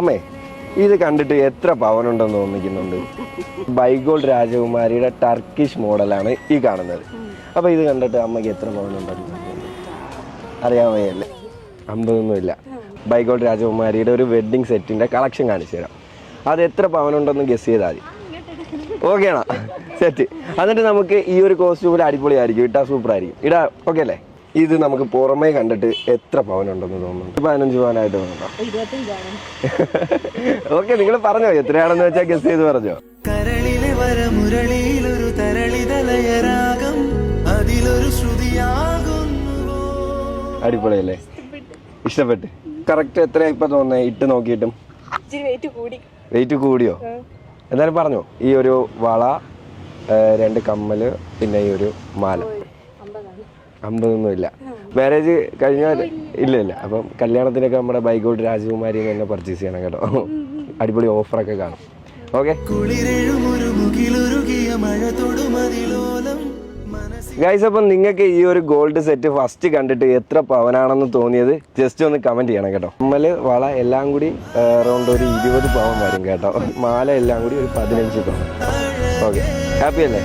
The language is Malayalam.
അമ്മേ ഇത് കണ്ടിട്ട് എത്ര പവനുണ്ടെന്ന് തോന്നിക്കുന്നുണ്ട്? ബൈഗോൾഡ് രാജകുമാരിയുടെ ടർക്കിഷ് മോഡലാണ് ഈ കാണുന്നത്. അപ്പോൾ ഇത് കണ്ടിട്ട് അമ്മയ്ക്ക് എത്ര പവനുണ്ടെന്ന് അറിയാൻ വയ്യല്ലേ? 50ഒന്നുമില്ല. ബൈഗോൾഡ് രാജകുമാരിയുടെ ഒരു വെഡ്ഡിങ് സെറ്റിൻ്റെ കളക്ഷൻ കാണിച്ചു തരാം. അത് എത്ര പവനുണ്ടെന്ന് ഗസ് ചെയ്താൽ മതി. ഓക്കെ ആണോ? സെറ്റ്. എന്നിട്ട് നമുക്ക് ഈ ഒരു കോസ്റ്റ്യൂമിൽ അടിപൊളിയായിരിക്കും, ഇട്ടാ സൂപ്പർ ആയിരിക്കും. ഇടാ ഓക്കെ അല്ലേ? ഇത് നമുക്ക് പുറമേ കണ്ടിട്ട് എത്ര പവനുണ്ടെന്ന് തോന്നുന്നു? 15 പവനായിട്ട് തോന്നുന്നു. ഓക്കെ, നിങ്ങൾ പറഞ്ഞോ എത്രയാണെന്ന് വെച്ചാൽ ഗസ് ചെയ്ത് പറഞ്ഞോ. അടിപൊളിയല്ലേ? ഇഷ്ടപ്പെട്ട്? കറക്റ്റ് എത്ര ഇപ്പൊ തോന്നുന്നേ ഇട്ട് നോക്കിയിട്ടും? വെയിറ്റ് കൂടിയോ? എന്തായാലും പറഞ്ഞോ. ഈ ഒരു വള, 2 കമ്മല്, പിന്നെ ഈ ഒരു മാല. 50ഒന്നുമില്ല. മാരേജ് കഴിഞ്ഞാൽ ഇല്ല. അപ്പം കല്യാണത്തിനൊക്കെ നമ്മുടെ ബൈഗോൾഡ് രാജകുമാരി തന്നെ പർച്ചേസ് ചെയ്യണം കേട്ടോ. അടിപൊളി ഓഫറൊക്കെ കാണും. ഓക്കെ ഗൈസ്, അപ്പം നിങ്ങൾക്ക് ഈ ഒരു ഗോൾഡ് സെറ്റ് ഫസ്റ്റ് കണ്ടിട്ട് എത്ര പവനാണെന്ന് തോന്നിയത് ജസ്റ്റ് ഒന്ന് കമന്റ് ചെയ്യണം കേട്ടോ. കമ്മല്, വള എല്ലാം കൂടി അറൗണ്ട് ഒരു 20 പവൻ വരും കേട്ടോ. മാല എല്ലാം കൂടി ഒരു 15 പവൻ. ഓക്കെ, ഹാപ്പി അല്ലേ?